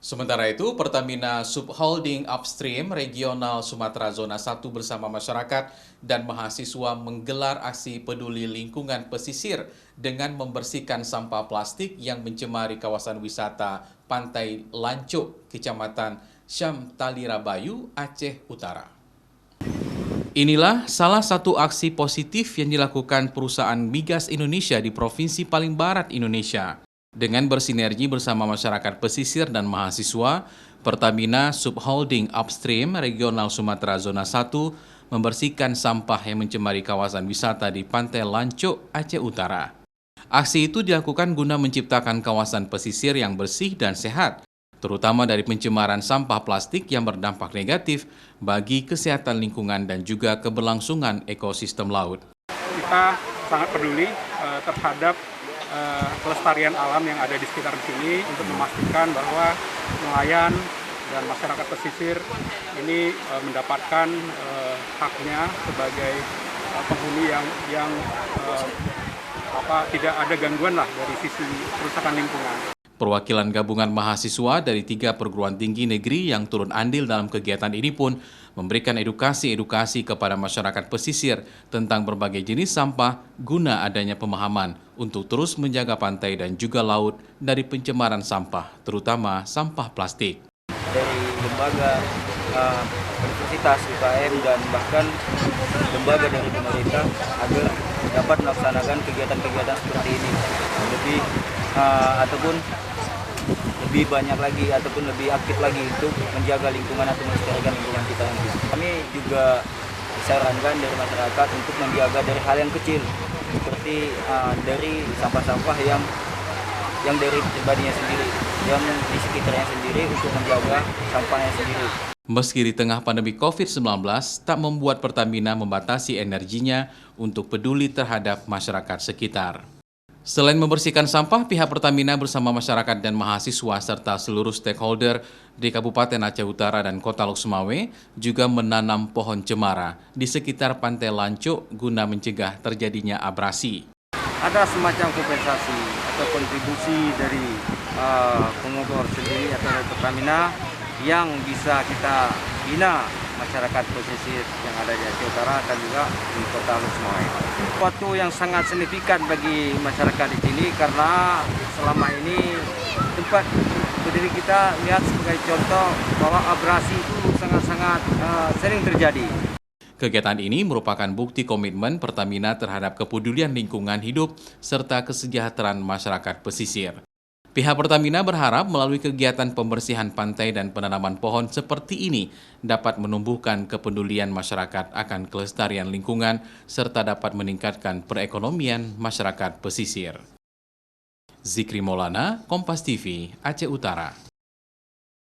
Sementara itu, Pertamina Subholding Upstream Regional Sumatera Zona 1 bersama masyarakat dan mahasiswa menggelar aksi peduli lingkungan pesisir dengan membersihkan sampah plastik yang mencemari kawasan wisata Pantai Lancuk, Kecamatan Syam Talirabayu, Aceh Utara. Inilah salah satu aksi positif yang dilakukan perusahaan migas Indonesia di Provinsi paling barat Indonesia. Dengan bersinergi bersama masyarakat pesisir dan mahasiswa, Pertamina Subholding Upstream Regional Sumatera Zona 1 membersihkan sampah yang mencemari kawasan wisata di Pantai Lancuk, Aceh Utara. Aksi itu dilakukan guna menciptakan kawasan pesisir yang bersih dan sehat, terutama dari pencemaran sampah plastik yang berdampak negatif bagi kesehatan lingkungan dan juga keberlangsungan ekosistem laut. Kita sangat peduli terhadap kelestarian alam yang ada di sekitar sini untuk memastikan bahwa nelayan dan masyarakat pesisir ini mendapatkan haknya sebagai penghuni yang tidak ada gangguan lah dari sisi kerusakan lingkungan. Perwakilan gabungan mahasiswa dari 3 perguruan tinggi negeri yang turun andil dalam kegiatan ini pun memberikan edukasi kepada masyarakat pesisir tentang berbagai jenis sampah guna adanya pemahaman untuk terus menjaga pantai dan juga laut dari pencemaran sampah, terutama sampah plastik. Dari lembaga, universitas, UKM, dan bahkan lembaga dari pemerintah agar dapat melaksanakan kegiatan-kegiatan seperti ini lebih banyak lagi ataupun lebih aktif lagi untuk menjaga lingkungan atau melestarikan lingkungan kita nanti. Kami juga disarankan dari masyarakat untuk menjaga dari hal yang kecil seperti dari sampah-sampah yang dari pribadinya sendiri, yang di sekitarnya sendiri untuk menjaga sampahnya sendiri. Meski di tengah pandemi COVID-19, tak membuat Pertamina membatasi energinya untuk peduli terhadap masyarakat sekitar. Selain membersihkan sampah, pihak Pertamina bersama masyarakat dan mahasiswa serta seluruh stakeholder di Kabupaten Aceh Utara dan Kota Lok Sumawe juga menanam pohon cemara di sekitar Pantai Lancuk guna mencegah terjadinya abrasi. Ada semacam kompensasi atau kontribusi dari pengobor sendiri atau dari Pertamina yang bisa kita bina masyarakat pesisir yang ada di Aceh Utara dan juga di Kota Lok Sumawe. Suatu yang sangat signifikan bagi masyarakat di sini karena selama ini tempat berdiri kita lihat sebagai contoh bahwa abrasi itu sangat-sangat sering terjadi. Kegiatan ini merupakan bukti komitmen Pertamina terhadap kepedulian lingkungan hidup serta kesejahteraan masyarakat pesisir. Pihak Pertamina berharap melalui kegiatan pembersihan pantai dan penanaman pohon seperti ini dapat menumbuhkan kepedulian masyarakat akan kelestarian lingkungan serta dapat meningkatkan perekonomian masyarakat pesisir. Zikri Maulana, Kompas TV, Aceh Utara.